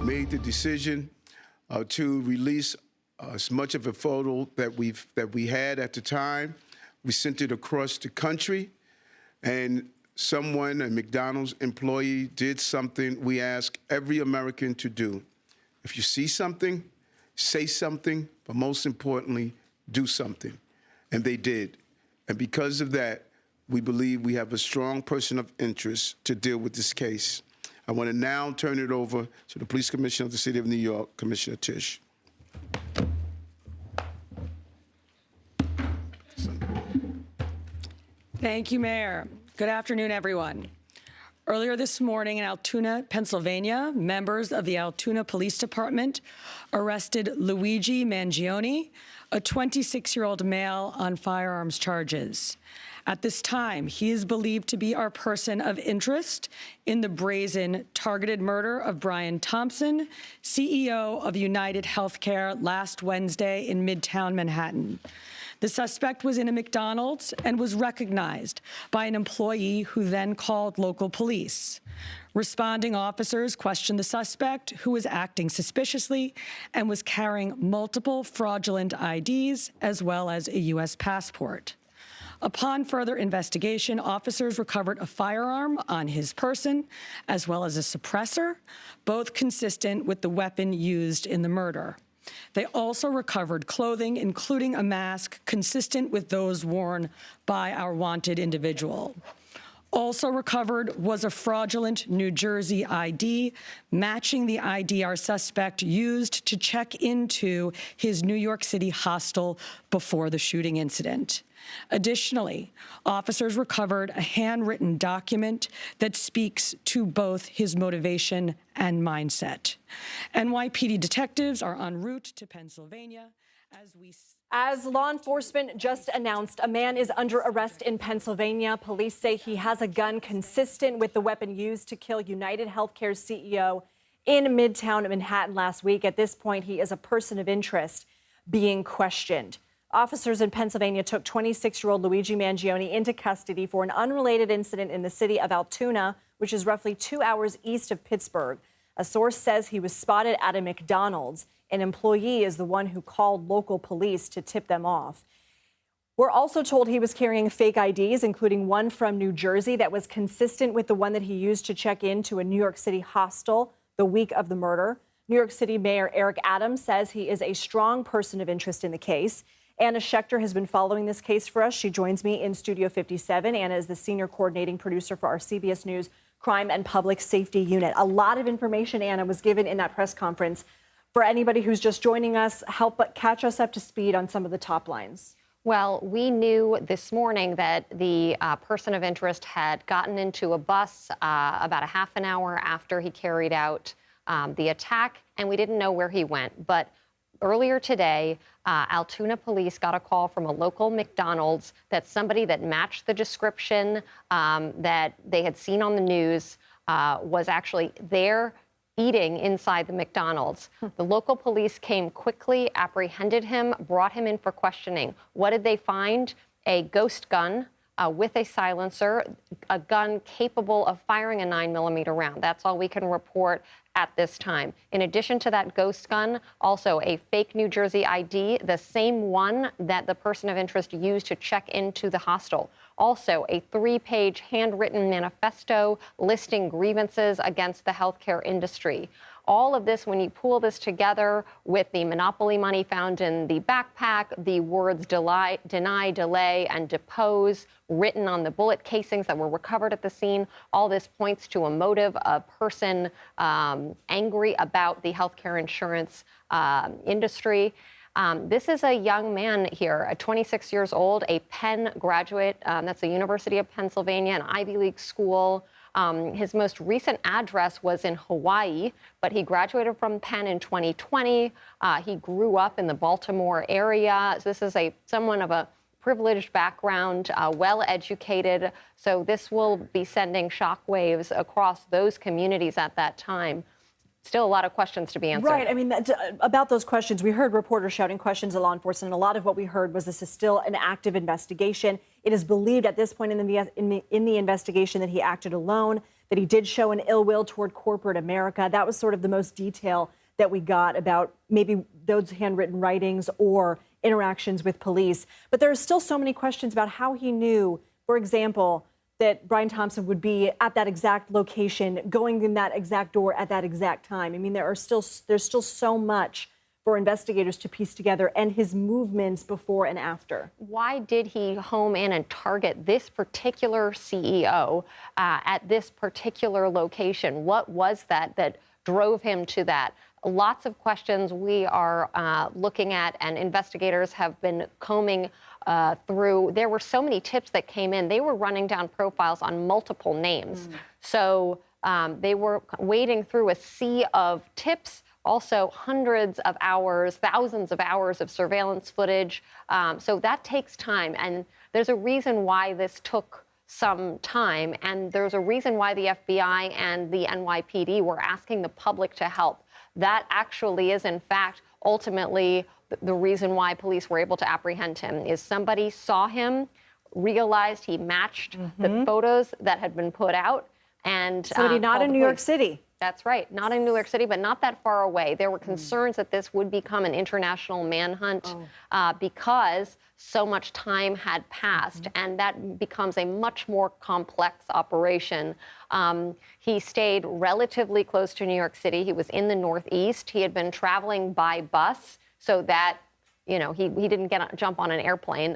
made the decision to release as much of a photo that we had at the time. We sent it across the country, and someone, a McDonald's employee, did something we ask every American to do. If you see something, say something, but most importantly, do something. And they did. And because of that, we believe we have a strong person of interest to deal with this case. I want to now turn it over to the Police Commissioner of the City of New York, Commissioner Tisch. Thank you, Mayor. Good afternoon, everyone. Earlier this morning in Altoona, Pennsylvania, members of the Altoona Police Department arrested Luigi Mangione, a 26-year-old male, on firearms charges. At this time, he is believed to be our person of interest in the brazen targeted murder of Brian Thompson, CEO of UnitedHealthcare, last Wednesday in Midtown Manhattan. The suspect was in a McDonald's and was recognized by an employee who then called local police. Responding officers questioned the suspect, who was acting suspiciously and was carrying multiple fraudulent IDs as well as a U.S. passport. Upon further investigation, officers recovered a firearm on his person as well as a suppressor, both consistent with the weapon used in the murder. They also recovered clothing, including a mask consistent with those worn by our wanted individual. Also recovered was a fraudulent New Jersey ID, matching the ID our suspect used to check into his New York City hostel before the shooting incident. Additionally, officers recovered a handwritten document that speaks to both his motivation and mindset. NYPD detectives are en route to Pennsylvania As law enforcement just announced, a man is under arrest in Pennsylvania. Police say he has a gun consistent with the weapon used to kill UnitedHealthcare CEO in Midtown Manhattan last week. At this point, he is a person of interest being questioned. Officers in Pennsylvania took 26-year-old Luigi Mangione into custody for an unrelated incident in the city of Altoona, which is roughly 2 hours east of Pittsburgh. A source says he was spotted at a McDonald's. An employee is the one who called local police to tip them off. We're also told he was carrying fake IDs, including one from New Jersey that was consistent with the one that he used to check into a New York City hostel the week of the murder. New York City Mayor Eric Adams says he is a strong person of interest in the case. Anna Schecter has been following this case for us. She joins me in Studio 57. Anna is the senior coordinating producer for our CBS News Crime and Public Safety Unit. A lot of information, Anna, was given in that press conference. For anybody who's just joining us, help but catch us up to speed on some of the top lines. Well, we knew this morning that the person of interest had gotten into a bus about a half an hour after he carried out the attack, and we didn't know where he went. But earlier today, Altoona police got a call from a local McDonald's that somebody that matched the description that they had seen on the news was actually there eating inside the McDonald's. The local police came quickly, apprehended him, brought him in for questioning. What did they find? A ghost gun with a silencer, a gun capable of firing a 9mm round. That's all we can report at this time. In addition to that ghost gun, also a fake New Jersey ID, the same one that the person of interest used to check into the hostel. Also, a 3-page handwritten manifesto listing grievances against the healthcare industry. All of this, when you pool this together with the monopoly money found in the backpack, the words deny, delay, and depose written on the bullet casings that were recovered at the scene, all this points to a motive, a person angry about the healthcare insurance industry. This is a young man here, 26 years old, a Penn graduate. That's the University of Pennsylvania, an Ivy League school. His most recent address was in Hawaii, but he graduated from Penn in 2020. He grew up in the Baltimore area. So this is someone of a privileged background, well-educated. So this will be sending shockwaves across those communities at that time. Still a lot of questions to be answered. Right. I mean, about those questions, we heard reporters shouting questions at law enforcement. And a lot of what we heard was this is still an active investigation. It is believed at this point in the investigation that he acted alone, that he did show an ill will toward corporate America. That was sort of the most detail that we got about maybe those handwritten writings or interactions with police. But there are still so many questions about how he knew, for example, that Brian Thompson would be at that exact location, going in that exact door at that exact time. I mean, there's still so much for investigators to piece together, and his movements before and after. Why did he home in and target this particular CEO at this particular location? What was that drove him to that? Lots of questions we are looking at, and investigators have been combing through. There were so many tips that came in. They were running down profiles on multiple names. So they were wading through a sea of tips, also hundreds of hours, thousands of hours of surveillance footage. So that takes time. And there's a reason why this took some time. And there's a reason why the FBI and the NYPD were asking the public to help. That actually is, in fact, ultimately the reason why police were able to apprehend him, is somebody saw him, realized he matched the photos that had been put out. And somebody not in New York City. That's right. Not in New York City, but not that far away. There were concerns that this would become an international manhunt because so much time had passed, and that becomes a much more complex operation. He stayed relatively close to New York City. He was in the Northeast. He had been traveling by bus, so that, you know, he didn't jump on an airplane,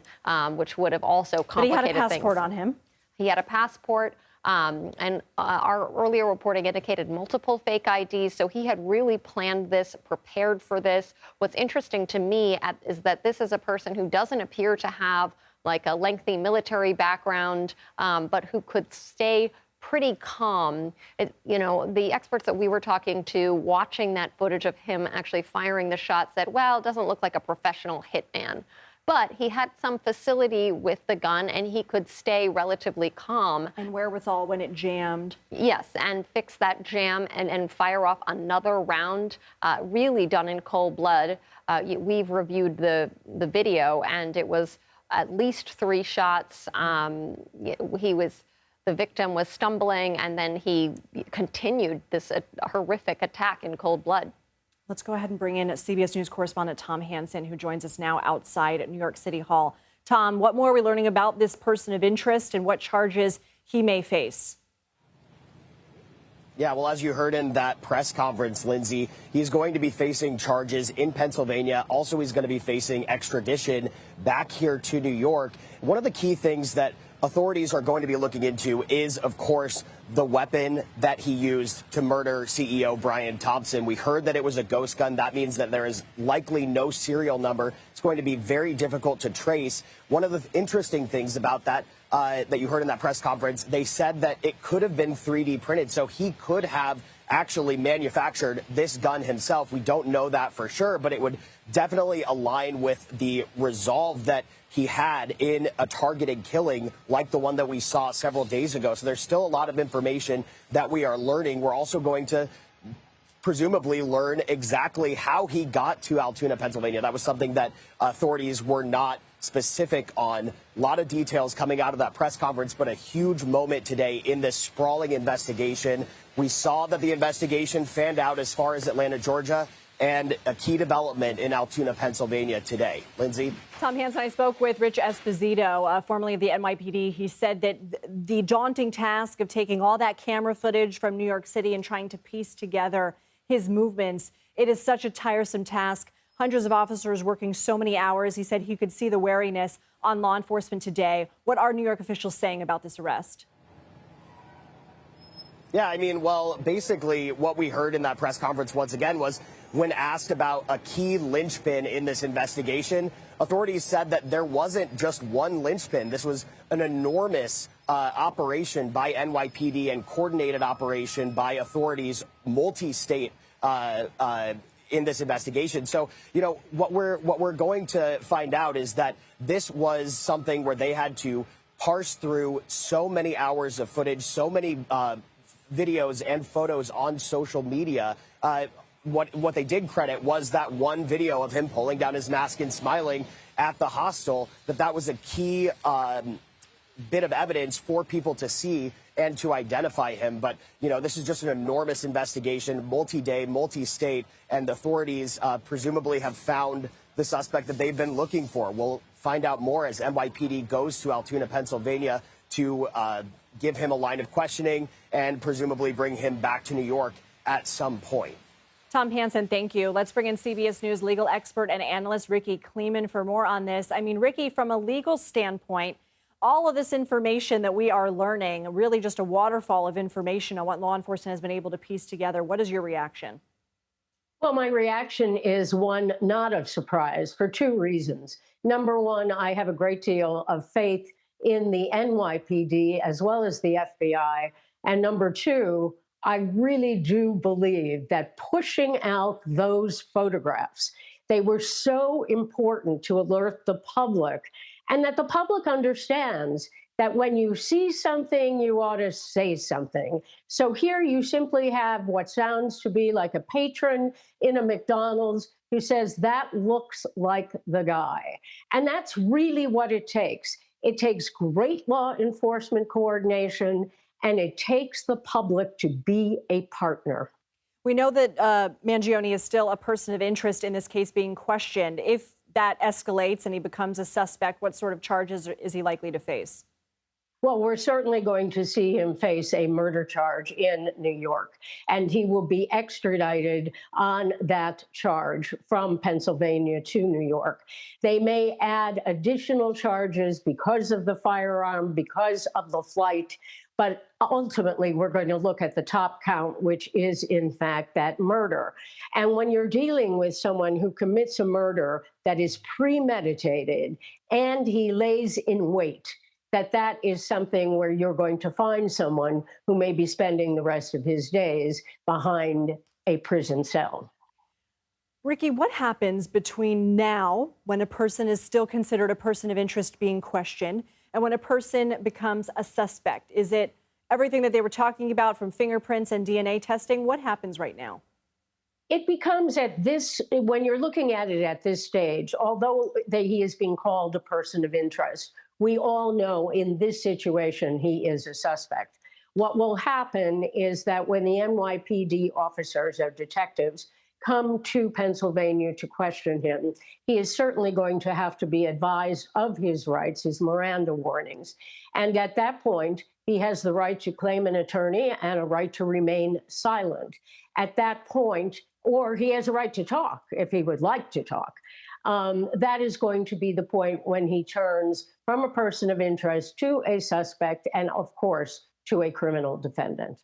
which would have also complicated things. But he had a passport on him. He had a passport. And our earlier reporting indicated multiple fake IDs. So he had really planned this, prepared for this. What's interesting to me is that this is a person who doesn't appear to have like a lengthy military background, but who could stay pretty calm. You know, the experts that we were talking to, watching that footage of him actually firing the shot, said, well, it doesn't look like a professional hitman. But he had some facility with the gun, and he could stay relatively calm. And wherewithal when it jammed. Yes, and fix that jam and fire off another round, really done in cold blood. We've reviewed the video, and it was at least 3 shots. The victim was stumbling, and then he continued this horrific attack in cold blood. Let's go ahead and bring in CBS News correspondent Tom Hanson, who joins us now outside at New York City Hall. Tom, what more are we learning about this person of interest and what charges he may face? Yeah, well, as you heard in that press conference, Lindsay, he's going to be facing charges in Pennsylvania. Also, he's going to be facing extradition back here to New York. One of the key things that authorities are going to be looking into is, of course, the weapon that he used to murder CEO Brian Thompson. We heard that it was a ghost gun. That means that there is likely no serial number. It's going to be very difficult to trace. One of the interesting things about that that you heard in that press conference, they said that it could have been 3D printed. So he could have actually manufactured this gun himself. We don't know that for sure, but it would definitely align with the resolve that he had in a targeted killing like the one that we saw several days ago. So there's still a lot of information that we are learning. We're also going to presumably learn exactly how he got to Altoona, Pennsylvania. That was something that authorities were not specific on. A lot of details coming out of that press conference, but a huge moment today in this sprawling investigation. We saw that the investigation fanned out as far as Atlanta, Georgia, and a key development in Altoona, Pennsylvania today. Lindsay? Tom Hanson, I spoke with Rich Esposito, formerly of the NYPD. He said that the daunting task of taking all that camera footage from New York City and trying to piece together his movements, it is such a tiresome task. Hundreds of officers working so many hours. He said he could see the wariness on law enforcement today. What are New York officials saying about this arrest? Yeah, I mean, well, basically what we heard in that press conference once again was when asked about a key linchpin in this investigation, authorities said that there wasn't just one linchpin. This was an enormous operation by NYPD and coordinated operation by authorities, multi-state, in this investigation. So, you know, what we're going to find out is that this was something where they had to parse through so many hours of footage, so many videos and photos on social media. What they did credit was that one video of him pulling down his mask and smiling at the hostel, that was a key bit of evidence for people to see and to identify him. But, you know, this is just an enormous investigation, multi-day, multi-state, and authorities presumably have found the suspect that they've been looking for. We'll find out more as NYPD goes to Altoona, Pennsylvania to give him a line of questioning and presumably bring him back to New York at some point. Tom Hanson, thank you. Let's bring in CBS News legal expert and analyst Rikki Klieman for more on this. I mean, Rikki, from a legal standpoint, all of this information that we are learning, really just a waterfall of information on what law enforcement has been able to piece together. What is your reaction? Well, my reaction is one not of surprise for two reasons. Number one, I have a great deal of faith in the NYPD as well as the FBI. And number two, I really do believe that pushing out those photographs, they were so important to alert the public, and that the public understands that when you see something, you ought to say something. So here you simply have what sounds to be like a patron in a McDonald's who says, that looks like the guy. And that's really what it takes. It takes great law enforcement coordination, and it takes the public to be a partner. We know that Mangione is still a person of interest in this case being questioned. If that escalates and he becomes a suspect, what sort of charges is he likely to face? Well, we're certainly going to see him face a murder charge in New York, and he will be extradited on that charge from Pennsylvania to New York. They may add additional charges because of the firearm, because of the flight, but ultimately we're going to look at the top count, which is in fact that murder. And when you're dealing with someone who commits a murder that is premeditated and he lays in wait, that is something where you're going to find someone who may be spending the rest of his days behind a prison cell. Rikki, what happens between now, when a person is still considered a person of interest being questioned, and when a person becomes a suspect? Is it everything that they were talking about from fingerprints and DNA testing? What happens right now? It becomes when you're looking at it at this stage, although he is being called a person of interest, we all know in this situation he is a suspect. What will happen is that when the NYPD officers or detectives come to Pennsylvania to question him, he is certainly going to have to be advised of his rights, his Miranda warnings. And at that point, he has the right to claim an attorney and a right to remain silent. At that point, or he has a right to talk if he would like to talk. That is going to be the point when he turns from a person of interest to a suspect and, of course, to a criminal defendant.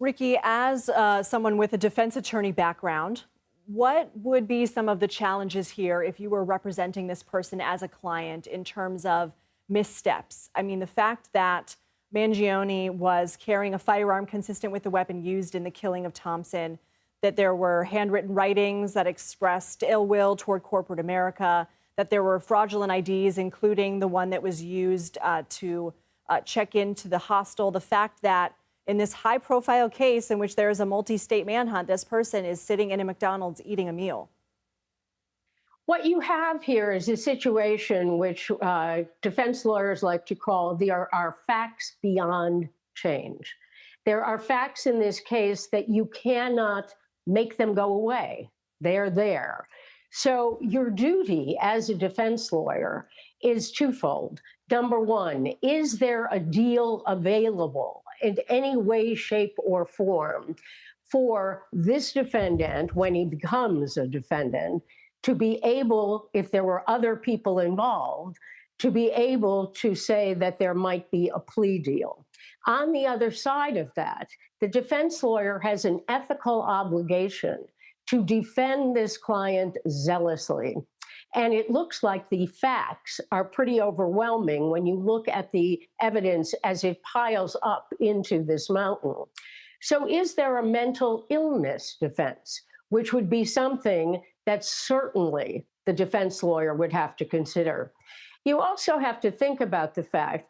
Rikki, as someone with a defense attorney background, what would be some of the challenges here if you were representing this person as a client in terms of missteps? I mean, the fact that Mangione was carrying a firearm consistent with the weapon used in the killing of Thompson, that there were handwritten writings that expressed ill will toward corporate America, that there were fraudulent IDs, including the one that was used to check into the hostel. The fact that in this high-profile case in which there is a multi-state manhunt, this person is sitting in a McDonald's eating a meal. What you have here is a situation which defense lawyers like to call are facts beyond change. There are facts in this case that you cannot make them go away. They're there. So your duty as a defense lawyer is twofold. Number one, is there a deal available in any way, shape, or form for this defendant, when he becomes a defendant, to be able, if there were other people involved, to be able to say that there might be a plea deal? On the other side of that, the defense lawyer has an ethical obligation to defend this client zealously. And it looks like the facts are pretty overwhelming when you look at the evidence as it piles up into this mountain. So is there a mental illness defense, which would be something that certainly the defense lawyer would have to consider? You also have to think about the fact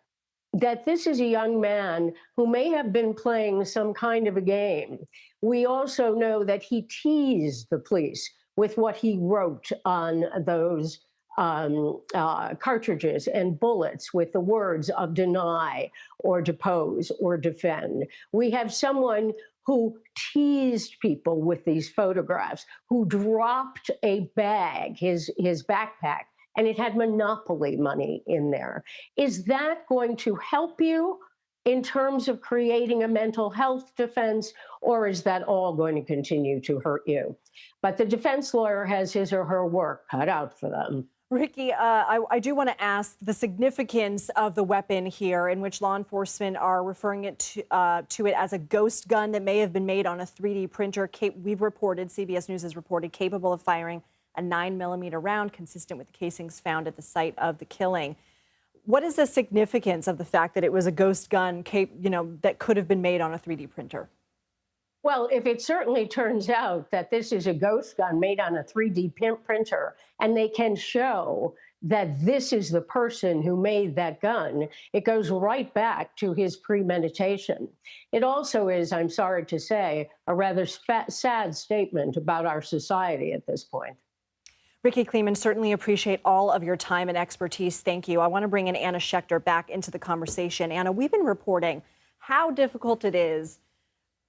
that this is a young man who may have been playing some kind of a game. We also know that he teased the police with what he wrote on those cartridges and bullets with the words of deny or depose or defend. We have someone who teased people with these photographs, who dropped a bag, his backpack, and it had Monopoly money in there. Is that going to help you in terms of creating a mental health defense, or is that all going to continue to hurt you? But the defense lawyer has his or her work cut out for them. Rikki, I do want to ask the significance of the weapon here, in which law enforcement are referring it to it as a ghost gun that may have been made on a 3D printer. We've reported, CBS News has reported, capable of firing a 9mm round, consistent with the casings found at the site of the killing. What is the significance of the fact that it was a ghost gun, that could have been made on a 3D printer? Well, if it certainly turns out that this is a ghost gun made on a 3D printer, and they can show that this is the person who made that gun, it goes right back to his premeditation. It also is, I'm sorry to say, a rather sad statement about our society at this point. Rikki Klieman, certainly appreciate all of your time and expertise. Thank you. I want to bring in Anna Schecter back into the conversation. Anna, we've been reporting how difficult it is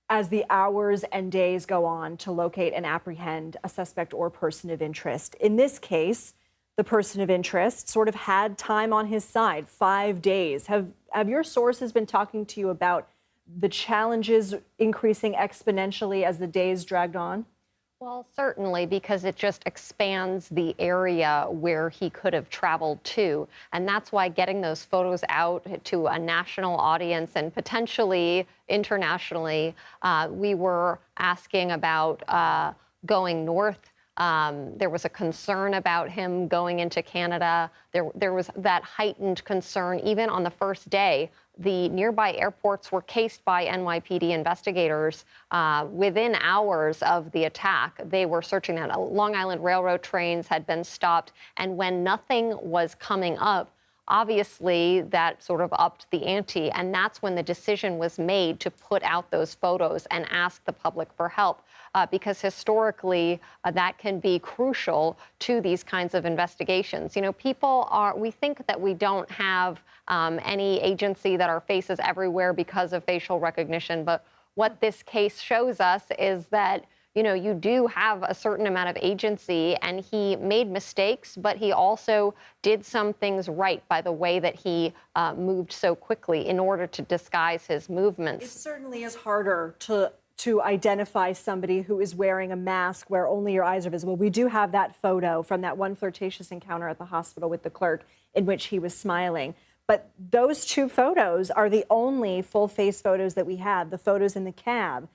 as the hours and days go on to locate and apprehend a suspect or person of interest. In this case, the person of interest sort of had time on his side, 5 days. Have your sources been talking to you about the challenges increasing exponentially as the days dragged on? Well, certainly, because it just expands the area where he could have traveled to. And that's why getting those photos out to a national audience and potentially internationally, we were asking about going north. There was a concern about him going into Canada. There was that heightened concern even on the first day. The nearby airports were cased by NYPD investigators within hours of the attack. They were searching that. Long Island Railroad trains had been stopped. And when nothing was coming up, obviously that sort of upped the ante. And that's when the decision was made to put out those photos and ask the public for help. Because historically, that can be crucial to these kinds of investigations. You know, we think that we don't have any agency, that our face is everywhere because of facial recognition. But what this case shows us is that, you know, you do have a certain amount of agency, and he made mistakes, but he also did some things right by the way that he moved so quickly in order to disguise his movements. It certainly is harder to identify somebody who is wearing a mask where only your eyes are visible. We do have that photo from that one flirtatious encounter at the hospital with the clerk in which he was smiling. But those two photos are the only full face photos that we have, the photos in the cab,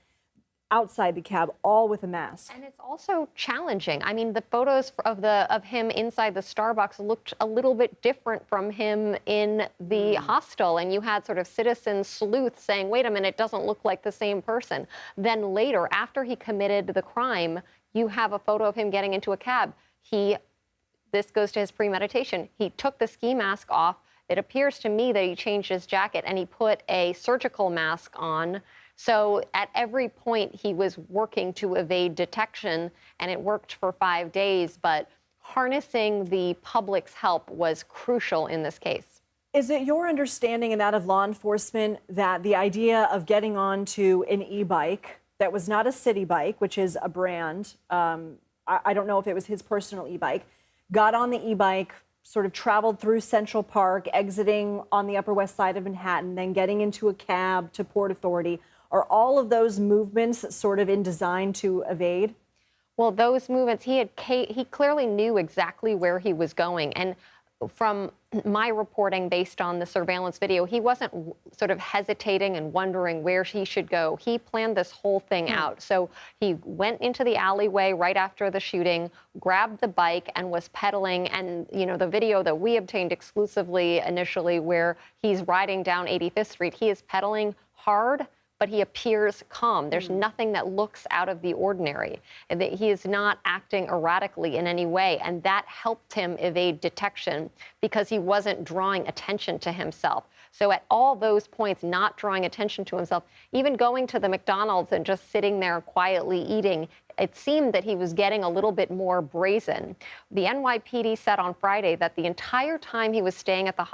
outside the cab, all with a mask. And it's also challenging. I mean, the photos of him inside the Starbucks looked a little bit different from him in the hostel. And you had sort of citizen sleuth saying, wait a minute, it doesn't look like the same person. Then later, after he committed the crime, you have a photo of him getting into a cab. This goes to his premeditation. He took the ski mask off. It appears to me that he changed his jacket and he put a surgical mask on. So at every point, he was working to evade detection, and it worked for 5 days. But harnessing the public's help was crucial in this case. Is it your understanding and that of law enforcement that the idea of getting onto an e-bike that was not a city bike, which is a brand, I don't know if it was his personal e-bike, got on the e-bike, sort of traveled through Central Park, exiting on the Upper West Side of Manhattan, then getting into a cab to Port Authority? Are all of those movements sort of in design to evade? Well, those movements, he clearly knew exactly where he was going. And from my reporting based on the surveillance video, he wasn't sort of hesitating and wondering where he should go. He planned this whole thing out. So he went into the alleyway right after the shooting, grabbed the bike, and was pedaling. And, you know, the video that we obtained exclusively initially, where he's riding down 85th Street, he is pedaling hard, but he appears calm. There's nothing that looks out of the ordinary. And that he is not acting erratically in any way. And that helped him evade detection because he wasn't drawing attention to himself. So at all those points, not drawing attention to himself, even going to the McDonald's and just sitting there quietly eating, it seemed that he was getting a little bit more brazen. The NYPD said on Friday that the entire time he was staying at the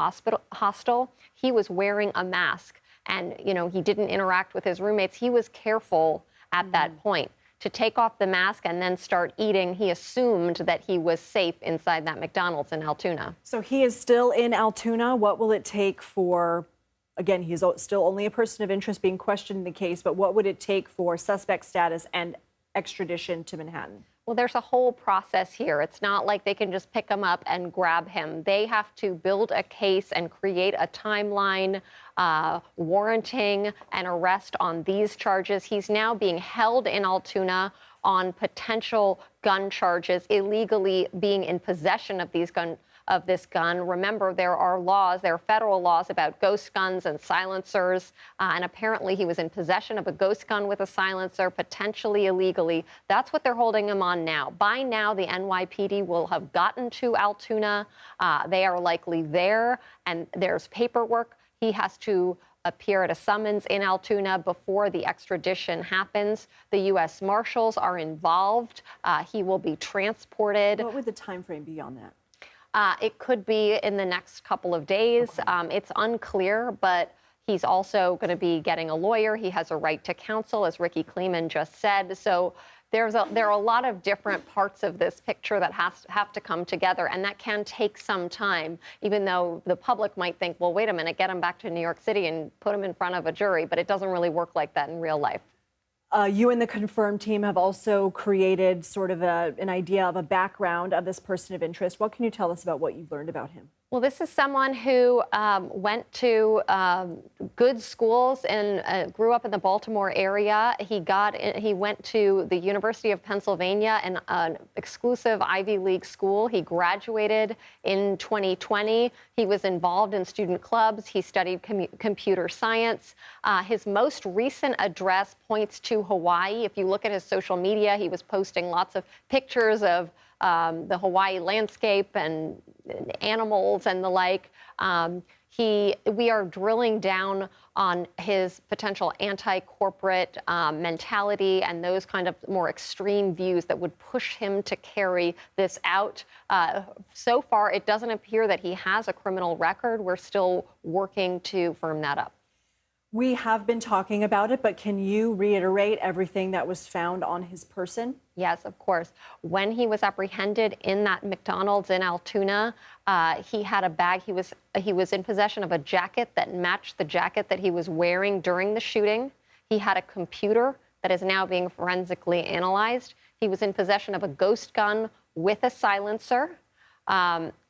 hostel, he was wearing a mask. And, you know, he didn't interact with his roommates. He was careful at that point to take off the mask and then start eating. He assumed that he was safe inside that McDonald's in Altoona. So he is still in Altoona. What will it take for, again, he's still only a person of interest being questioned in the case, but what would it take for suspect status and extradition to Manhattan? Well, there's a whole process here. It's not like they can just pick him up and grab him. They have to build a case and create a timeline warranting an arrest on these charges. He's now being held in Altoona on potential gun charges, illegally being in possession of this gun. Remember, there are federal laws about ghost guns and silencers, and apparently he was in possession of a ghost gun with a silencer, potentially illegally. That's what they're holding him on now. By now, the NYPD will have gotten to Altoona. They are likely there, and there's paperwork. He has to appear at a summons in Altoona before the extradition happens. The U.S. Marshals are involved. He will be transported. What would the time frame be on that? It could be in the next couple of days. Okay. It's unclear, but he's also going to be getting a lawyer. He has a right to counsel, as Rikki Klieman just said. So there are a lot of different parts of this picture that have to come together, and that can take some time, even though the public might think, well, wait a minute, get him back to New York City and put him in front of a jury. But it doesn't really work like that in real life. You and the Confirmed team have also created sort of an idea of a background of this person of interest. What can you tell us about what you've learned about him? Well, this is someone who went to good schools and grew up in the Baltimore area. He went to the University of Pennsylvania, an exclusive Ivy League school. He graduated in 2020. He was involved in student clubs. He studied computer science. His most recent address points to Hawaii. If you look at his social media, he was posting lots of pictures of the Hawaii landscape and animals and the like. We are drilling down on his potential anti-corporate mentality and those kind of more extreme views that would push him to carry this out. So far, it doesn't appear that he has a criminal record. We're still working to firm that up. We have been talking about it, but can you reiterate everything that was found on his person? Yes, of course. When he was apprehended in that McDonald's in Altoona, he had a bag. He was in possession of a jacket that matched the jacket that he was wearing during the shooting. He had a computer that is now being forensically analyzed. He was in possession of a ghost gun with a silencer,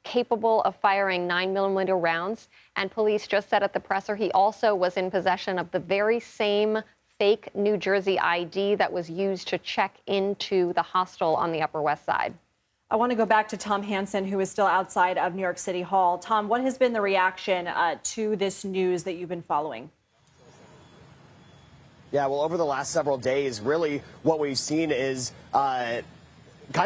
capable of firing 9mm rounds. And police just said at the presser he also was in possession of the very same fake New Jersey ID that was used to check into the hostel on the Upper West Side. I want to go back to Tom Hanson, who is still outside of New York City Hall. Tom, what has been the reaction to this news that you've been following? Yeah, well, over the last several days, really what we've seen is kind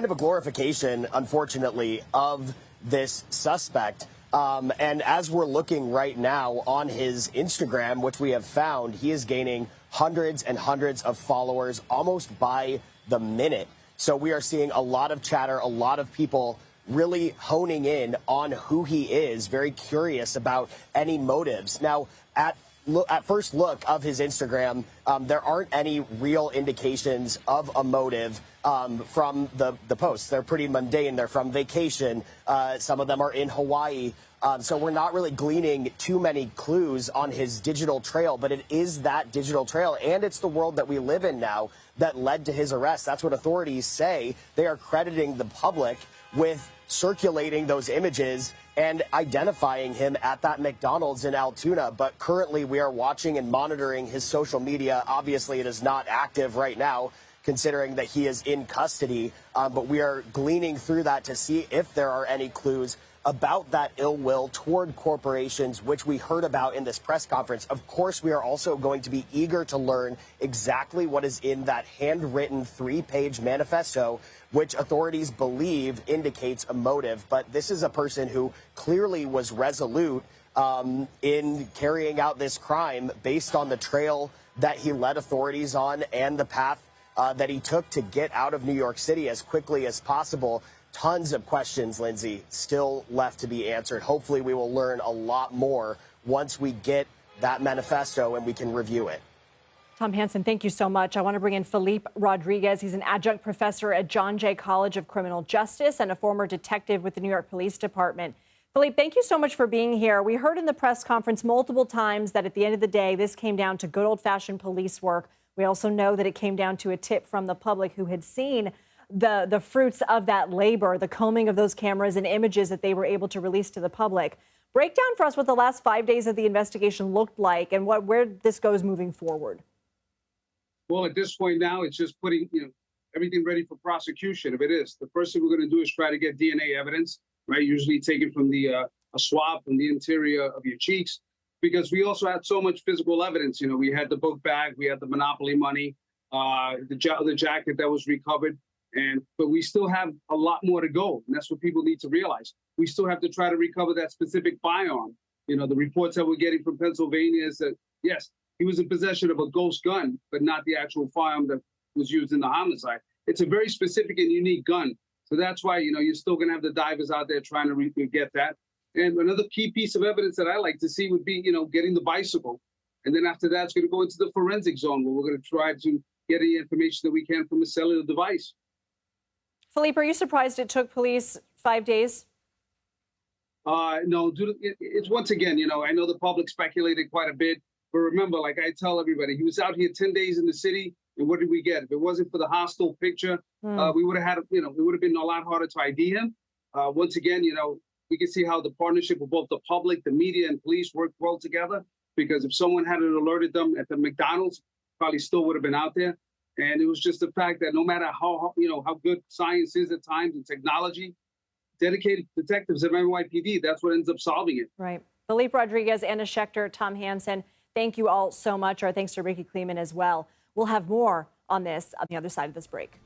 of a glorification, unfortunately, of this suspect. And as we're looking right now on his Instagram, which we have found, he is gaining hundreds and hundreds of followers almost by the minute. So we are seeing a lot of chatter, a lot of people really honing in on who he is, very curious about any motives. Now, at first look of his Instagram, there aren't any real indications of a motive from the posts. They're pretty mundane. They're from vacation. Some of them are in Hawaii. So we're not really gleaning too many clues on his digital trail, but it is that digital trail, and it's the world that we live in now that led to his arrest. That's what authorities say. They are crediting the public with circulating those images and identifying him at that McDonald's in Altoona. But currently we are watching and monitoring his social media. Obviously, it is not active right now, considering that he is in custody. But we are gleaning through that to see if there are any clues about that ill will toward corporations, which we heard about in this press conference. Of course, we are also going to be eager to learn exactly what is in that handwritten 3-page manifesto, which authorities believe indicates a motive. But this is a person who clearly was resolute in carrying out this crime based on the trail that he led authorities on and the path that he took to get out of New York City as quickly as possible. Tons of questions, Lindsay, still left to be answered. Hopefully we will learn a lot more once we get that manifesto and we can review it. Tom Hanson, thank you so much. I want to bring in Felipe Rodriguez. He's an adjunct professor at John Jay College of Criminal Justice and a former detective with the New York Police Department. Felipe, thank you so much for being here. We heard in the press conference multiple times that at the end of the day, this came down to good old-fashioned police work. We also know that it came down to a tip from the public who had seen the fruits of that labor, the combing of those cameras and images that they were able to release to the public. Break down for us what the last 5 days of the investigation looked like and where this goes moving forward. Well, at this point now, it's just putting everything ready for prosecution. If it is, the first thing we're going to do is try to get DNA evidence, right? Usually taken from a swab from the interior of your cheeks, because we also had so much physical evidence. We had the book bag, we had the Monopoly money, the jacket that was recovered, but we still have a lot more to go, and that's what people need to realize. We still have to try to recover that specific firearm. The reports that we're getting from Pennsylvania is that yes, he was in possession of a ghost gun, but not the actual firearm that was used in the homicide. It's a very specific and unique gun. So that's why, you're still going to have the divers out there trying to get that. And another key piece of evidence that I like to see would be, getting the bicycle. And then after that, it's going to go into the forensic zone where we're going to try to get any information that we can from a cellular device. Felipe, are you surprised it took police 5 days? No, it's once again, I know the public speculated quite a bit. But remember, like I tell everybody, he was out here 10 days in the city, and what did we get? If it wasn't for the hostile picture, we would have had, it would have been a lot harder to ID him. Once again, we can see how the partnership of both the public, the media, and police work well together. Because if someone hadn't alerted them at the McDonald's, probably still would have been out there. And it was just the fact that no matter how good science is at times and technology, dedicated detectives of NYPD, that's what ends up solving it. Right. Felipe Rodriguez, Anna Schecter, Tom Hanson. Thank you all so much. Our thanks to Rikki Klieman as well. We'll have more on this on the other side of this break.